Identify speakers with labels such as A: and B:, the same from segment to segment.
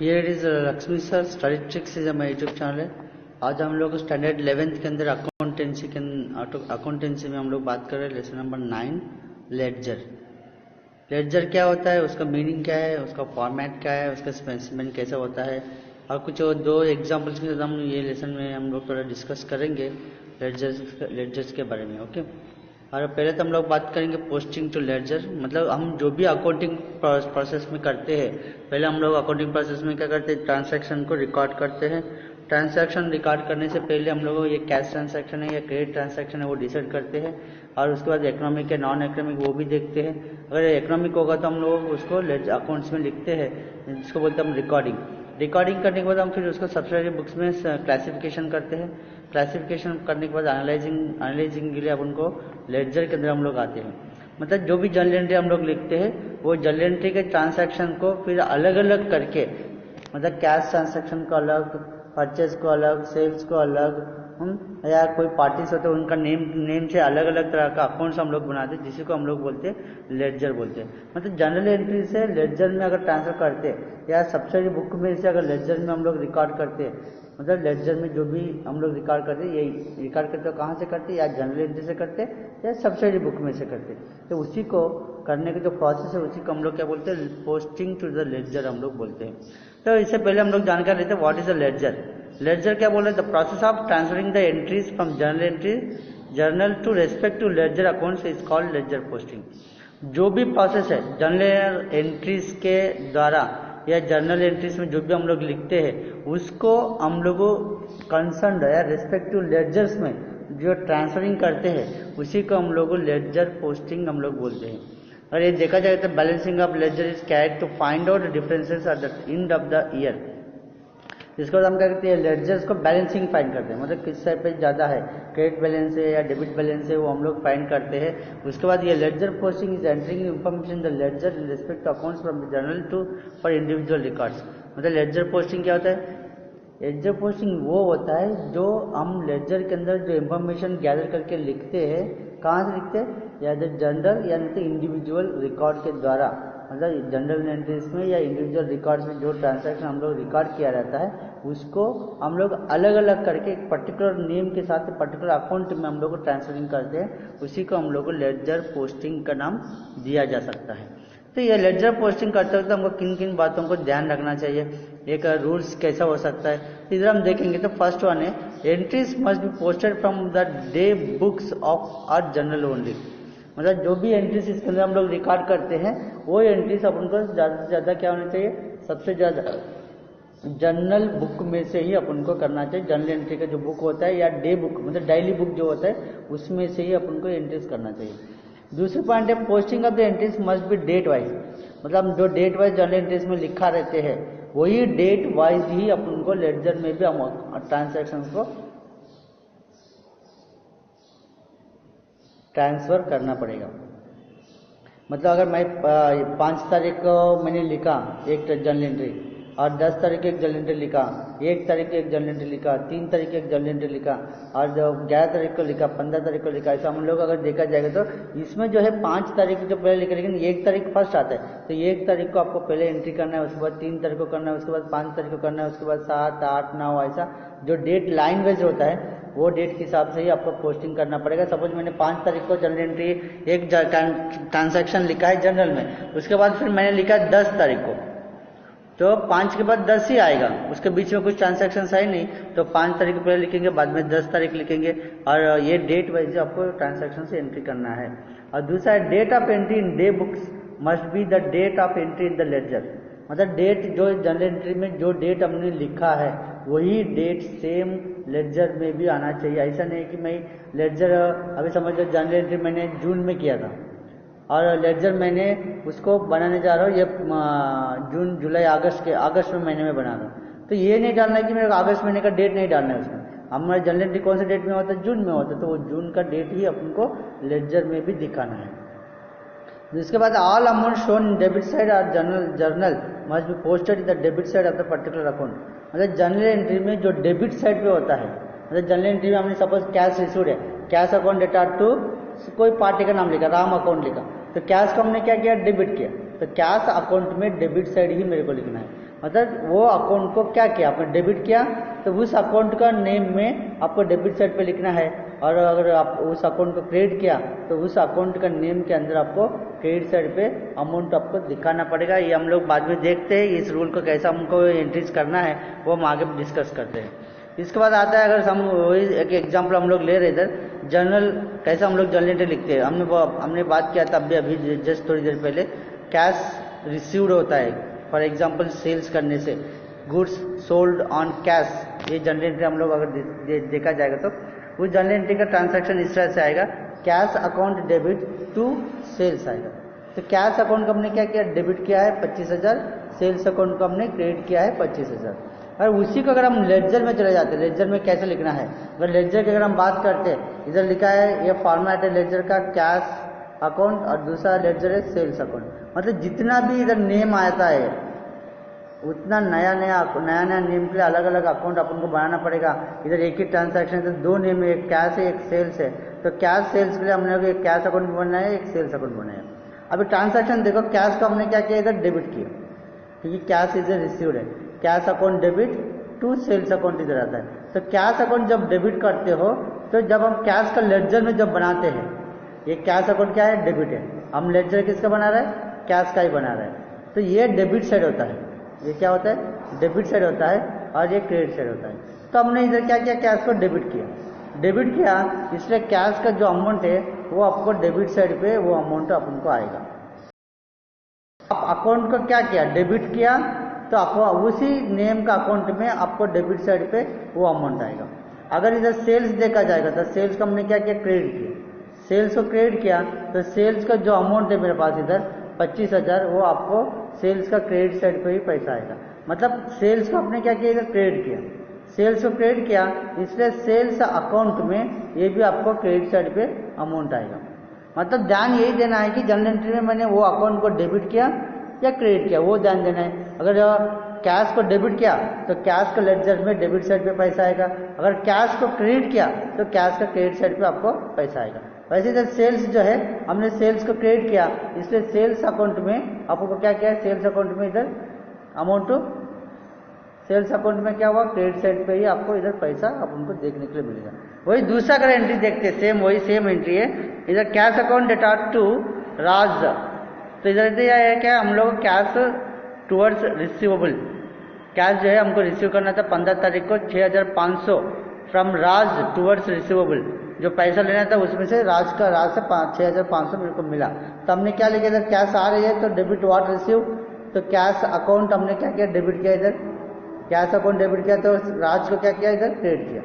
A: Here is Lakshmi sir study tricks is my YouTube channel है। आज हम लोग स्टैंडर्ड 11th के अंदर अकाउंटेंसी में हम लोग बात कर रहे हैं लेसन नंबर 9 लेडजर। लेडजर क्या होता है, उसका मीनिंग क्या है, उसका फॉर्मेट क्या है, उसका स्पेसिमेंट कैसा होता है और कुछ और दो एग्जांपल्स के साथ हम ये लेसन में हम लोग थोड़ा डिस्कस करेंगे लेडजर्स के बारे में। ओके, और पहले तो हम लोग बात करेंगे पोस्टिंग टू लेडजर। मतलब हम जो भी अकाउंटिंग प्रोसेस में करते हैं, पहले हम लोग अकाउंटिंग प्रोसेस में क्या करते हैं, ट्रांसैक्शन को रिकॉर्ड करते हैं। ट्रांसैक्शन रिकॉर्ड करने से पहले हम लोग ये कैश ट्रांसैक्शन है या क्रेडिट ट्रांसैक्शन है वो डिसाइड करते हैं, और उसके बाद इकोनॉमिक या नॉन इकोनॉमिक वो भी देखते हैं। अगर इकोनॉमिक होगा तो हम लोग उसको अकाउंट्स में लिखते हैं, जिसको बोलते हैं हम रिकॉर्डिंग करने के बाद हम फिर उसको सब्सिडरी बुक्स में क्लासिफिकेशन करते हैं। क्लासिफिकेशन करने के बाद एनालाइजिंग के लिए अब उनको लेडजर के अंदर हम लोग आते हैं। मतलब जो भी जर्नल एंट्री हम लोग लिखते हैं वो जर्नल एंट्री के ट्रांसैक्शन को फिर अलग अलग करके, मतलब कैश ट्रांसैक्शन को अलग, परचेज को अलग, सेल्स को अलग, या कोई पार्टीज होते हैं उनका नेम से अलग अलग तरह का अकाउंट्स हम लोग बनाते हैं, जिसी को हम लोग बोलते हैं लेडजर बोलते हैं। मतलब जर्नल एंट्री से लेडजर में अगर ट्रांसफर करते हैं या सब्सिडरी बुक में से अगर लेडजर में हम लोग रिकॉर्ड करते हैं, मतलब लेडजर में जो भी हम लोग रिकॉर्ड करते हैं, यही रिकॉर्ड करते हो कहाँ से करते हैं, या जर्नल एंट्री से करते हैं या सब्सिडरी बुक में से करते हैं। तो उसी को करने के जो प्रोसेस है उसी को हम लोग क्या बोलते हैं, पोस्टिंग टू द लेडजर हम लोग बोलते हैं। तो इससे पहले हम लोग जानकारी लेते हैं what is a ledger. Ledger क्या बोल रहे हैं, the process of transferring the entries from journal to respective ledger accounts is called ledger posting. जो भी प्रोसेस है जर्नल एंट्रीज के द्वारा या जर्नल एंट्रीज में जो भी हम लोग लिखते हैं उसको हम लोग कंसर्न या रेस्पेक्टिव लेडजर्स में जो ट्रांसफरिंग करते हैं उसी को हम लोग लेडजर पोस्टिंग हम लोग बोलते हैं। और ये देखा जाए तो balancing of ledger is carried to find out differences at the end of the year. जिसको हम क्या करते हैं, लेडजर्स को बैलेंसिंग फाइंड करते हैं, मतलब किस साइड पे ज़्यादा है, क्रेडिट बैलेंस है या डेबिट बैलेंस है, वो हम लोग फाइंड करते हैं। उसके बाद ये ledger posting is entering information the ledger in respect to accounts from the journal to for individual records. मतलब लेडजर पोस्टिंग क्या होता है, लेडजर पोस्टिंग वो होता है जो हम लेडजर के अंदर जो इन्फॉर्मेशन गैदर करके लिखते हैं, कहाँ से लिखते हैं, या तो जनरल या नहीं तो इंडिविजुअल रिकॉर्ड के द्वारा। मतलब जनरल एंट्रीज में या इंडिविजुअल रिकॉर्ड्स में जो ट्रांसैक्शन हम लोग रिकॉर्ड किया रहता है उसको हम लोग अलग अलग करके एक पर्टिकुलर नेम के साथ पर्टिकुलर अकाउंट में हम लोग ट्रांसफरिंग करते हैं, उसी को हम लोग को लेडजर पोस्टिंग का नाम दिया जा सकता है। तो ये लेडजर पोस्टिंग करते वक्त हमको किन किन बातों को ध्यान रखना चाहिए, एक रूल्स कैसा हो सकता है, इधर हम देखेंगे। तो फर्स्ट वन है entries must be posted from the day books or आर जर्नल ओनली। मतलब जो भी एंट्रीज इसके अंदर हम लोग रिकॉर्ड करते हैं वो एंट्रीज अपन को ज़्यादा से ज़्यादा क्या होना चाहिए, सबसे ज़्यादा जर्नल बुक में से ही अपन को करना चाहिए। जर्नल एंट्री का जो बुक होता है या डे बुक मतलब डेली बुक जो होता है उसमें से ही अपन को एंट्रीज करना चाहिए। दूसरी पॉइंट है posting of the entries must be date wise. मतलब जो डेट वाइज जर्नल एंट्रीज में लिखा रहते हैं वही डेट वाइज ही अपन को लेडजर में भी हम ट्रांसैक्शन को ट्रांसफर करना पड़ेगा। मतलब अगर मैं 5 तारीख को मैंने लिखा एक जर्नल एंट्री और 10 तारीख को एक जर्नल एंट्री लिखा, 1 तारीख को एक जर्नल एंट्री लिखा, 3 तारीख को एक जर्नल एंट्री लिखा और 11 तारीख को लिखा, 15 तारीख को लिखा, ऐसा हम लोग अगर देखा जाएगा तो इसमें जो है 5 तारीख को जो पहले लिखा, लेकिन 1 तारीख फर्स्ट आता है तो 1 तारीख को आपको पहले एंट्री करना है, उसके बाद 3 तारीख को करना है, उसके बाद 5 तारीख को करना है, उसके बाद 7, 8, 9 ऐसा जो डेट लाइन वाइज होता है वो डेट के हिसाब से ही आपको पोस्टिंग करना पड़ेगा। सपोज मैंने 5 तारीख को जर्नल एंट्री एक ट्रांसैक्शन लिखा है जर्नल में, उसके बाद फिर मैंने लिखा 10 तारीख को, तो 5 के बाद 10 ही आएगा, उसके बीच में कुछ ट्रांसैक्शन है नहीं, तो 5 तारीख पहले लिखेंगे, बाद में 10 तारीख लिखेंगे, और ये डेट वाइज आपको ट्रांसैक्शन से एंट्री करना है। और दूसरा है date of entry in day books must be the date of entry in the ledger. मतलब डेट जो जर्नल एंट्री में जो डेट हमने लिखा है वही डेट सेम लेडजर में भी आना चाहिए। ऐसा नहीं कि मैं लेडजर अभी समझ लो जर्नल एंट्री मैंने जून में किया था और लेडजर मैंने उसको बनाने जा रहा हूँ ये जून जुलाई अगस्त में महीने में बना रहा हूँ, तो ये नहीं डालना है कि मेरे अगस्त महीने का डेट नहीं डालना है उसमें। हमारा जर्नल एंट्री कौन से डेट में होता है, जून में होता है, तो वो जून का डेट ही अपन को लेडजर में भी दिखाना है। इसके बाद all amount shown in debit side और journal must be posted in the debit side of the particular account. मतलब जर्नल एंट्री में जो डेबिट साइड पे होता है, मतलब जर्नल एंट्री में हमने सपोज कैश रिसीव्ड है, कैश अकाउंट डेटा टू कोई पार्टी का नाम लिखा, राम अकाउंट लिखा, तो कैश को हमने क्या किया, डेबिट किया, तो कैश अकाउंट में डेबिट साइड ही मेरे को लिखना है। मतलब वो अकाउंट को क्या किया आपने, डेबिट किया, तो उस अकाउंट का नेम में आपको डेबिट साइड पे लिखना है। और अगर आप उस अकाउंट को क्रेडिट किया तो उस अकाउंट का नेम के अंदर आपको क्रेडिट साइड पे अमाउंट आपको दिखाना पड़ेगा। ये हम लोग बाद में देखते हैं इस रूल को कैसा हमको एंट्रीज करना है, वो हम आगे डिस्कस करते हैं। इसके बाद आता है, अगर हम वही एक एग्जाम्पल हम लोग ले रहे इधर, जर्नल कैसा हम लोग जर्नल एंट्री लिखते हैं। हमने बात किया था अभी जस्ट थोड़ी देर पहले, कैश रिसीव्ड होता है। फॉर एग्जाम्पल सेल्स करने से गुड्स सोल्ड ऑन कैश, ये जर्नल एंट्री हम लोग अगर देखा जाएगा तो उस जर्नल एंट्री का ट्रांजैक्शन इस तरह से आएगा, cash account debit to sales आएगा। तो कैश अकाउंट को हमने क्या किया, डेबिट किया है 25,000, सेल्स अकाउंट को हमने क्रेडिट किया है 25,000। और उसी को अगर हम लेडजर में चले जाते हैं, लेडजर में कैसे लिखना है, अगर लेडजर की अगर हम बात करते हैं, इधर लिखा है, ये फॉर्मेट है लेडजर का, कैश अकाउंट, और दूसरा लेडजर है सेल्स अकाउंट। मतलब जितना भी इधर नेम आता है उतना नया नया नेम के लिए अलग अलग अकाउंट अपन को बनाना पड़ेगा। इधर एक ही ट्रांजैक्शन से दो नेम है, एक कैश है एक सेल्स है, तो कैश सेल्स के लिए हमने एक कैश अकाउंट बनाया है, एक सेल्स अकाउंट बनाया। अभी ट्रांजैक्शन देखो, कैश का हमने क्या किया, इधर डेबिट किया क्योंकि कैश इज रिसीव्ड है, cash account debit to sales account इधर आता है। तो कैश अकाउंट जब डेबिट करते हो तो जब हम कैश का लेडजर में जब बनाते हैं, ये कैश अकाउंट क्या है, डेबिट है, हम लेडजर किसका बना रहे हैं, कैश का ही बना रहे हैं। तो ये डेबिट साइड होता है, ये क्या होता है, डेबिट साइड होता है, और ये क्रेडिट साइड होता है। तो हमने इधर क्या किया, कैश को डेबिट किया, इसलिए कैश का जो अमाउंट है वो आपको डेबिट साइड पे वो अमाउंट अपन को आएगा। आप अकाउंट को क्या किया, डेबिट किया, तो आपको उसी नेम का अकाउंट में आपको डेबिट साइड पे वो अमाउंट आएगा। अगर इधर सेल्स देखा जाएगा तो सेल्स का हमने क्या किया, क्रेडिट किया, सेल्स को क्रेडिट किया, तो सेल्स का जो अमाउंट है मेरे पास इधर 25,000, वो आपको सेल्स का क्रेडिट साइड पे ही पैसा आएगा। मतलब सेल्स को आपने क्या किया, इधर क्रेडिट किया, सेल्स को क्रेडिट किया, इसलिए सेल्स अकाउंट में ये भी आपको क्रेडिट साइड पे अमाउंट आएगा। मतलब ध्यान यही देना है कि जनरल एंट्री में मैंने वो अकाउंट को डेबिट किया या क्रेडिट किया, वो ध्यान देना है। अगर कैश को डेबिट किया तो कैश का लेडजर में डेबिट साइड पे पैसा आएगा, अगर कैश को क्रेडिट किया तो कैश का क्रेडिट साइड पे आपको पैसा आएगा। वैसे इधर सेल्स जो है, हमने सेल्स को क्रेडिट किया, इसलिए सेल्स अकाउंट में आपको क्या किया है, सेल्स अकाउंट में इधर अमाउंट, सेल्स अकाउंट में क्या हुआ, क्रेडिट साइड पे ही आपको इधर पैसा अपन को देखने के लिए मिलेगा। वही दूसरा अगर एंट्री देखते हैं, वही सेम एंट्री है, इधर कैश अकाउंट डेटा टू राज। तो इधर दिया है क्या, हम लोग कैश टूवर्ड्स रिसीवेबल, कैश जो है हमको रिसीव करना था 15 तारीख को 6,500 फ्रॉम राज टूवर्ड्स रिसीवेबल, जो पैसा लेना था उसमें से राज से 6,500 मेरे को मिला। तो हमने क्या लिखा, इधर कैश आ रही है तो डेबिट व्हाट रिसीव, तो कैश अकाउंट हमने क्या किया, डेबिट किया, इधर कैश अकाउंट डेबिट किया, तो राज को क्या किया, इधर क्रेडिट किया।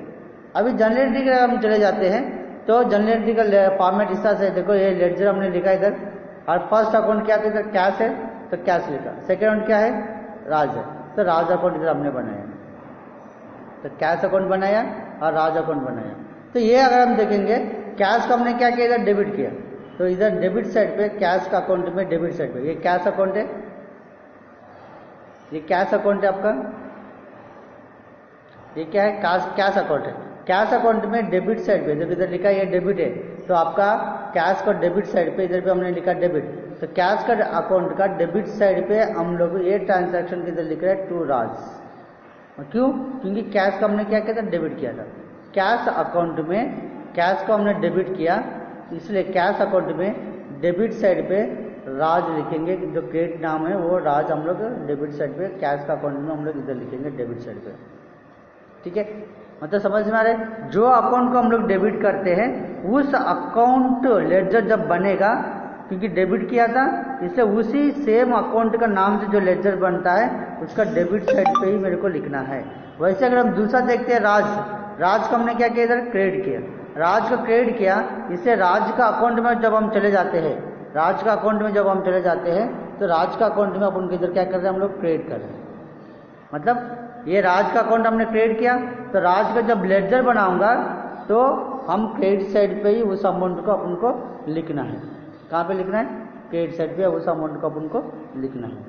A: अभी जनरल एंट्री का हम चले जाते हैं, तो जनरल एंट्री का फॉर्मेट इस तरह से, देखो ये लेडजर हमने लिखा इधर, और फर्स्ट अकाउंट क्या था, इधर कैश है तो कैश लिखा, सेकेंड अकाउंट क्या है, राज है, तो राज अकाउंट इधर हमने बनाया, तो कैश अकाउंट बनाया और राज अकाउंट बनाया। तो ये अगर हम देखेंगे, कैश को हमने क्या किया, इधर डेबिट किया, तो इधर डेबिट साइड पे कैश का अकाउंट में डेबिट साइड पे ये कैश अकाउंट है, ये कैश अकाउंट है आपका, ये क्या है, कैश अकाउंट है। कैश अकाउंट में डेबिट साइड पे जब इधर लिखा है ये डेबिट है, तो आपका कैश का डेबिट साइड पे इधर पे हमने लिखा डेबिट, तो कैश का अकाउंट का डेबिट साइड पे हम लोग ये ट्रांजैक्शन इधर लिख रहे हैं टू राज। क्यों, क्योंकि कैश का हमने क्या किया था, डेबिट किया था, कैश अकाउंट में कैश को हमने डेबिट किया, इसलिए कैश अकाउंट में डेबिट साइड पे राज लिखेंगे, जो क्रेडिट नाम है वो राज हम लोग डेबिट साइड पे, कैश का अकाउंट में हम लोग इधर लिखेंगे डेबिट साइड पे। ठीक है, मतलब समझ में आ रहा है, जो अकाउंट को हम लोग डेबिट करते हैं उस अकाउंट लेडजर जब बनेगा, क्योंकि डेबिट किया था इसलिए उसी सेम अकाउंट का नाम से जो लेडजर बनता है उसका डेबिट साइड पे ही मेरे को लिखना है। वैसे अगर हम दूसरा देखते हैं, राज को हमने क्या किया, इधर क्रेडिट किया, राज को क्रेडिट किया, इससे राज का अकाउंट में जब हम चले जाते हैं, राज का अकाउंट में जब हम चले जाते हैं तो राज का अकाउंट में अपन इधर क्या कर रहे हैं, हम लोग क्रेडिट कर रहे हैं। मतलब ये राज का अकाउंट हमने क्रेडिट किया, तो राज का जब लेडजर बनाऊंगा तो हम क्रेडिट साइड पे ही उस अमाउंट को अपन को लिखना है। कहाँ पे लिखना है, क्रेडिट साइड पे उस अमाउंट को अपन को लिखना है।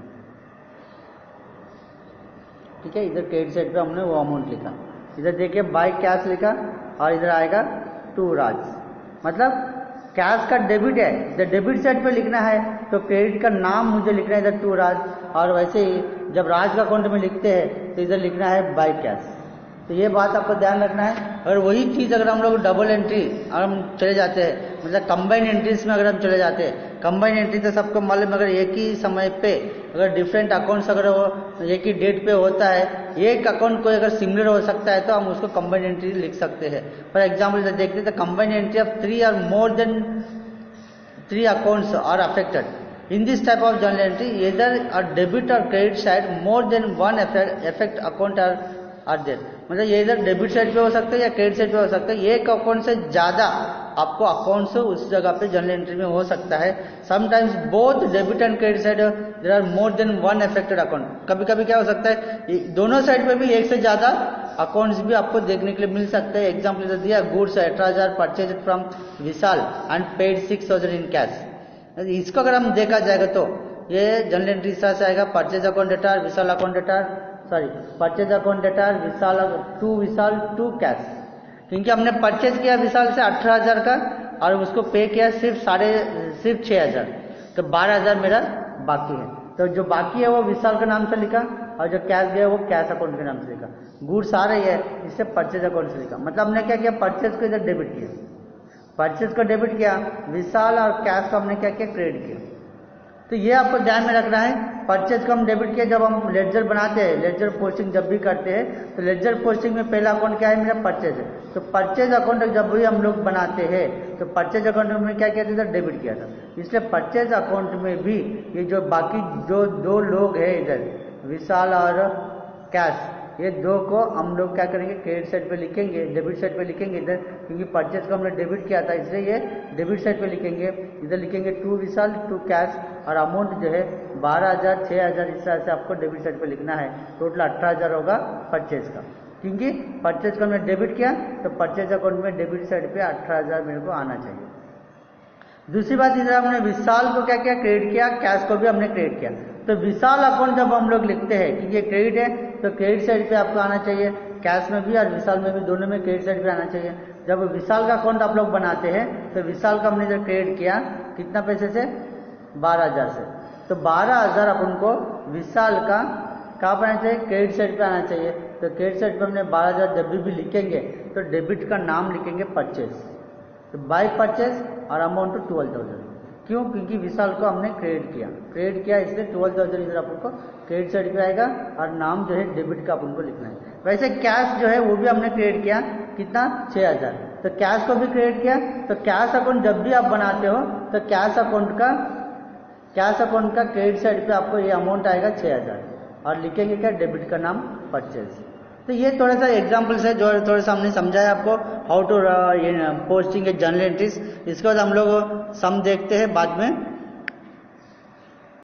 A: ठीक है, इधर क्रेडिट साइड पे हमने वो अमाउंट लिखा, इधर देखिए बाय कैश लिखा, और इधर आएगा टू राज। मतलब कैश का डेबिट है, इधर डेबिट साइड पे लिखना है, तो क्रेडिट का नाम मुझे लिखना है इधर टू राज, और वैसे ही जब राज का अकाउंट में लिखते हैं तो इधर लिखना है बाय कैश। तो ये बात आपको ध्यान रखना है। अगर वही चीज़ अगर हम लोग डबल एंट्री अगर हम चले जाते हैं, मतलब कंबाइन एंट्रीज में अगर हम चले जाते हैं, कंबाइन एंट्री तो सबको मालूम, अगर एक ही समय पे अगर डिफरेंट अकाउंट्स अगर वो एक ही डेट पे होता है, एक अकाउंट कोई अगर सिमिलर हो सकता है तो हम उसको कंबाइन एंट्री लिख सकते हैं। फॉर एग्जाम्पल देखते हैं तो कंबाइन एंट्री ऑफ 3 और more than 3 accounts are affected in this type of journal entry, इधर अ डेबिट और credit side more than one affect account are there. मतलब ये इधर डेबिट साइड पे हो सकता है या क्रेडिट साइड पे हो सकता है, एक अकाउंट से ज़्यादा आपको अकाउंट्स उस जगह पे जर्नल एंट्री में हो सकता है। Sometimes both debit and credit side there are more than one affected account. कभी कभी क्या हो सकता है दोनों साइड पे भी एक से ज़्यादा अकाउंट्स भी आपको देखने के लिए मिल सकते हैं। एग्जाम्पल दिया, goods 18,000 purchase from Vishal and paid 6,000 in cash. इसको अगर हम देखा जाएगा तो ये जर्नल एंट्री इस तरह से आएगा, purchase account data Vishal account data purchase account data Vishal to cash, क्योंकि हमने परचेज किया विशाल से 18,000 का और उसको पे किया सिर्फ 6,000, तो 12,000 मेरा बाकी है। तो जो बाकी है वो विशाल के नाम से लिखा और जो कैश गया वो कैश अकाउंट के नाम से लिखा। गुड्स आ रही है इससे परचेज अकाउंट से लिखा। मतलब हमने क्या किया, परचेज को इधर डेबिट किया, परचेज को डेबिट किया, विशाल और कैश को हमने क्या किया, क्रेडिट किया। तो ये आपको ध्यान में रखना है। परचेज को हम डेबिट किया, जब हम लेडजर बनाते हैं, लेडजर पोस्टिंग जब भी करते हैं तो लेडजर पोस्टिंग में पहला अकाउंट क्या है, मेरा परचेज है। तो परचेज अकाउंट जब भी हम लोग बनाते हैं तो परचेज अकाउंट में क्या किया था, इधर डेबिट किया था। इसलिए परचेज अकाउंट में भी ये जो बाकी जो 2 लोग हैं इधर विशाल और कैश, ये 2 को हम लोग क्या करेंगे, क्रेडिट साइड पे लिखेंगे, डेबिट साइड पे लिखेंगे इधर, क्योंकि परचेज को हमने डेबिट किया था इसलिए ये डेबिट साइड पे लिखेंगे। इधर लिखेंगे टू विशाल टू कैश और अमाउंट जो है 12,000 6,000 इस तरह से आपको डेबिट साइड पे लिखना है। टोटल 18,000 होगा परचेज का, क्योंकि परचेज को हमने डेबिट किया तो परचेज अकाउंट में डेबिट साइड पे 18,000 मेरे को आना चाहिए। दूसरी बात, इधर हमने विशाल को क्या किया, क्रेडिट किया, कैश को भी हमने क्रेडिट किया। तो विशाल अकाउंट जब हम लोग लिखते हैं कि ये क्रेडिट है तो क्रेडिट साइड पे आपको आना चाहिए, कैश में भी और विशाल में भी, दोनों में क्रेडिट साइड पे आना चाहिए। जब विशाल का अकाउंट आप लोग बनाते हैं तो विशाल का हमने जब क्रेडिट किया कितना पैसे से, 12,000 से, तो 12,000 अपन को विशाल का कहाँ पर आना चाहिए, क्रेडिट साइड पे आना चाहिए। तो क्रेडिट साइड पे हमने 12,000 जब भी लिखेंगे तो डेबिट का नाम लिखेंगे परचेज, तो बाय परचेज और अमाउंट 12,000। क्यों, क्योंकि विशाल को हमने क्रेडिट किया इसलिए 12,000 इधर अपन को क्रेडिट साइड पे आएगा और नाम जो है डेबिट का अपन को लिखना है। वैसे कैश जो है वो भी हमने क्रेडिट किया, कितना, 6,000, तो कैश को भी क्रेडिट किया। तो कैश अकाउंट जब भी आप बनाते हो तो कैश अकाउंट का क्रेडिट साइड पे आपको ये अमाउंट आएगा 6,000 और लिखेंगे क्या, डेबिट का नाम परचेज। तो ये थोड़ा सा एग्जाम्पल्स है जो थोड़ा सा हमने समझाया आपको how to posting a journal entries. इसके बाद हम लोग सम देखते हैं बाद में।